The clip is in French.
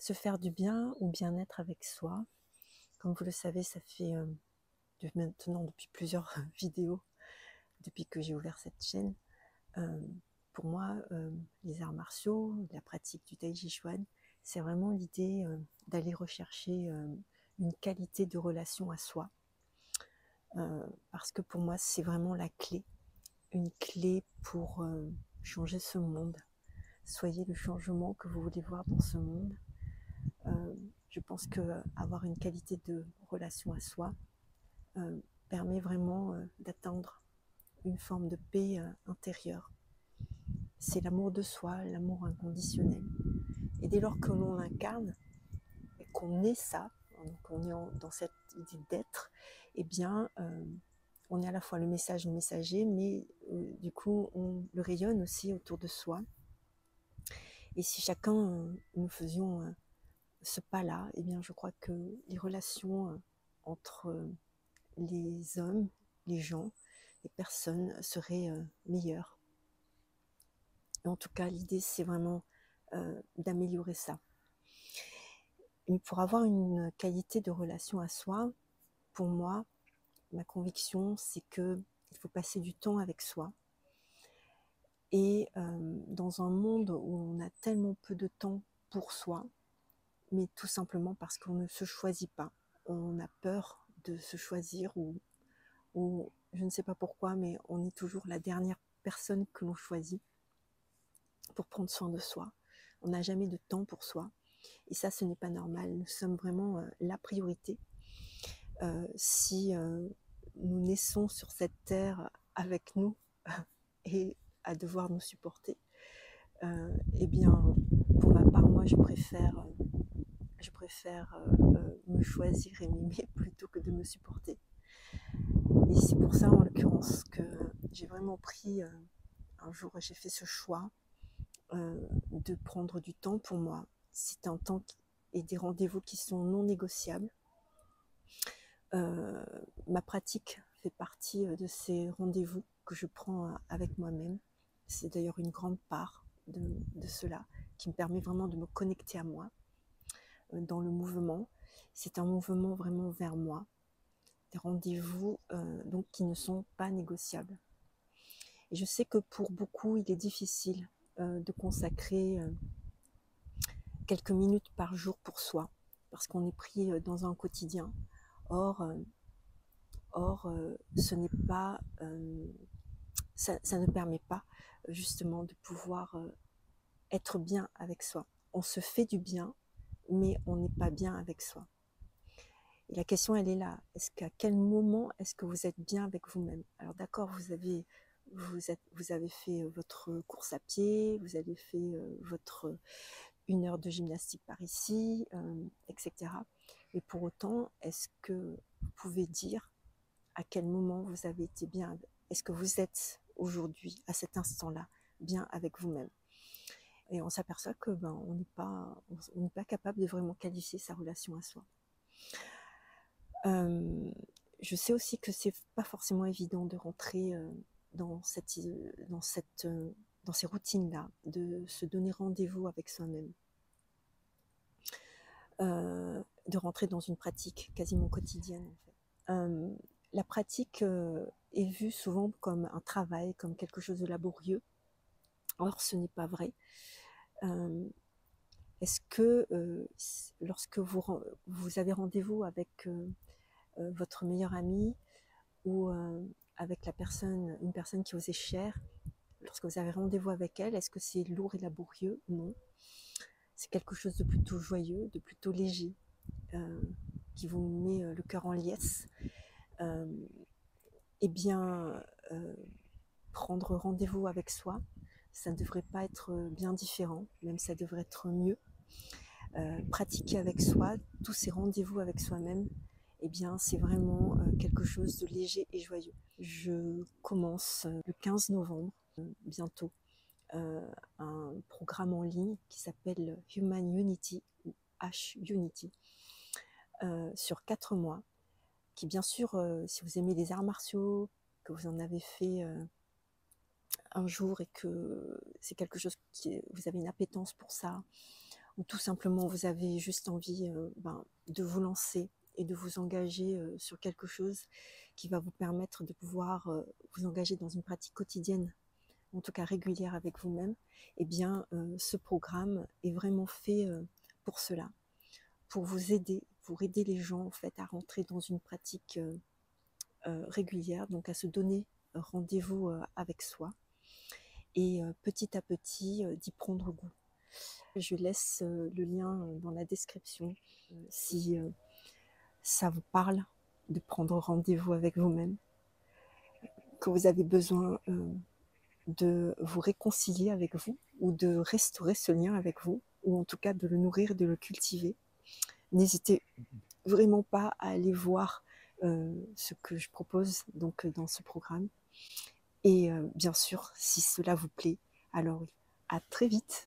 se faire du bien ou bien-être avec soi. Comme vous le savez, ça fait maintenant depuis plusieurs vidéos, depuis que j'ai ouvert cette chaîne. Pour moi, les arts martiaux, la pratique du Tai Chi Chuan, c'est vraiment l'idée d'aller rechercher une qualité de relation à soi. Parce que pour moi, c'est vraiment la clé, une clé pour changer ce monde. Soyez le changement que vous voulez voir dans ce monde. Je pense qu'avoir une qualité de relation à soi permet vraiment d'atteindre une forme de paix intérieure. C'est l'amour de soi, l'amour inconditionnel. Et dès lors que l'on l'incarne, et qu'on est ça, qu'on est dans cette idée d'être, eh bien, on est à la fois le message, le messager, mais du coup, on le rayonne aussi autour de soi. Et si chacun, nous faisions ce pas-là, eh bien, je crois que les relations entre les hommes, les gens, les personnes seraient meilleures. Et en tout cas, l'idée, c'est vraiment d'améliorer ça. Et pour avoir une qualité de relation à soi, pour moi, ma conviction, c'est qu'il faut passer du temps avec soi. Et dans un monde où on a tellement peu de temps pour soi, mais tout simplement parce qu'on ne se choisit pas, on a peur de se choisir ou je ne sais pas pourquoi, mais on est toujours la dernière personne que l'on choisit pour prendre soin de soi. On n'a jamais de temps pour soi. Et ça, ce n'est pas normal. Nous sommes vraiment la priorité. Si nous naissons sur cette terre avec nous et à devoir nous supporter, eh bien, pour ma part, moi, je préfère me choisir et m'aimer plutôt que de me supporter. Et c'est pour ça, en l'occurrence, que j'ai vraiment pris, un jour, j'ai fait ce choix de prendre du temps pour moi. C'est un temps et des rendez-vous qui sont non négociables. Ma pratique fait partie de ces rendez-vous que je prends avec moi-même. C'est d'ailleurs une grande part de cela qui me permet vraiment de me connecter à moi dans le mouvement. C'est un mouvement vraiment vers moi, des rendez-vous donc qui ne sont pas négociables. Et je sais que pour beaucoup, il est difficile de consacrer quelques minutes par jour pour soi, parce qu'on est pris dans un quotidien. Or, ce n'est pas, ça ne permet pas justement de pouvoir être bien avec soi. On se fait du bien, mais on n'est pas bien avec soi. Et la question, elle est là. Est-ce qu'à quel moment est-ce que vous êtes bien avec vous-même? Alors d'accord, vous avez fait votre course à pied, vous avez fait votre 1 heure de gymnastique par ici, etc. Mais pour autant, est-ce que vous pouvez dire à quel moment vous avez été bien? Est-ce que vous êtes aujourd'hui, à cet instant-là, bien avec vous-même? Et on s'aperçoit que on n'est pas capable de vraiment qualifier sa relation à soi. Je sais aussi que c'est pas forcément évident de rentrer dans ces routines-là, de se donner rendez-vous avec soi-même, de rentrer dans une pratique quasiment quotidienne en fait. La pratique est vue souvent comme un travail, comme quelque chose de laborieux. Or, ce n'est pas vrai. Est-ce que lorsque vous avez rendez-vous avec votre meilleure amie ou avec une personne qui vous est chère, lorsque vous avez rendez-vous avec elle, est-ce que c'est lourd et laborieux? Non. C'est quelque chose de plutôt joyeux, de plutôt léger, qui vous met le cœur en liesse. Eh bien, prendre rendez-vous avec soi, ça ne devrait pas être bien différent, même ça devrait être mieux. Pratiquer avec soi, tous ces rendez-vous avec soi-même, eh bien, c'est vraiment quelque chose de léger et joyeux. Je commence le 15 novembre, bientôt, un programme en ligne qui s'appelle Human Unity, ou H-Unity, sur 4 mois, qui bien sûr, si vous aimez les arts martiaux, que vous en avez fait un jour et que c'est quelque chose vous avez une appétence pour ça, ou tout simplement vous avez juste envie de vous lancer et de vous engager sur quelque chose qui va vous permettre de pouvoir vous engager dans une pratique quotidienne, en tout cas régulière avec vous-même, eh bien ce programme est vraiment fait pour cela, pour vous aider, pour aider les gens en fait à rentrer dans une pratique régulière, donc à se donner rendez-vous avec soi et petit à petit d'y prendre goût. Je laisse le lien dans la description si ça vous parle de prendre rendez-vous avec vous-même, que vous avez besoin de vous réconcilier avec vous ou de restaurer ce lien avec vous, ou en tout cas de le nourrir et de le cultiver. N'hésitez vraiment pas à aller voir ce que je propose donc dans ce programme. Et bien sûr, si cela vous plaît, alors à très vite.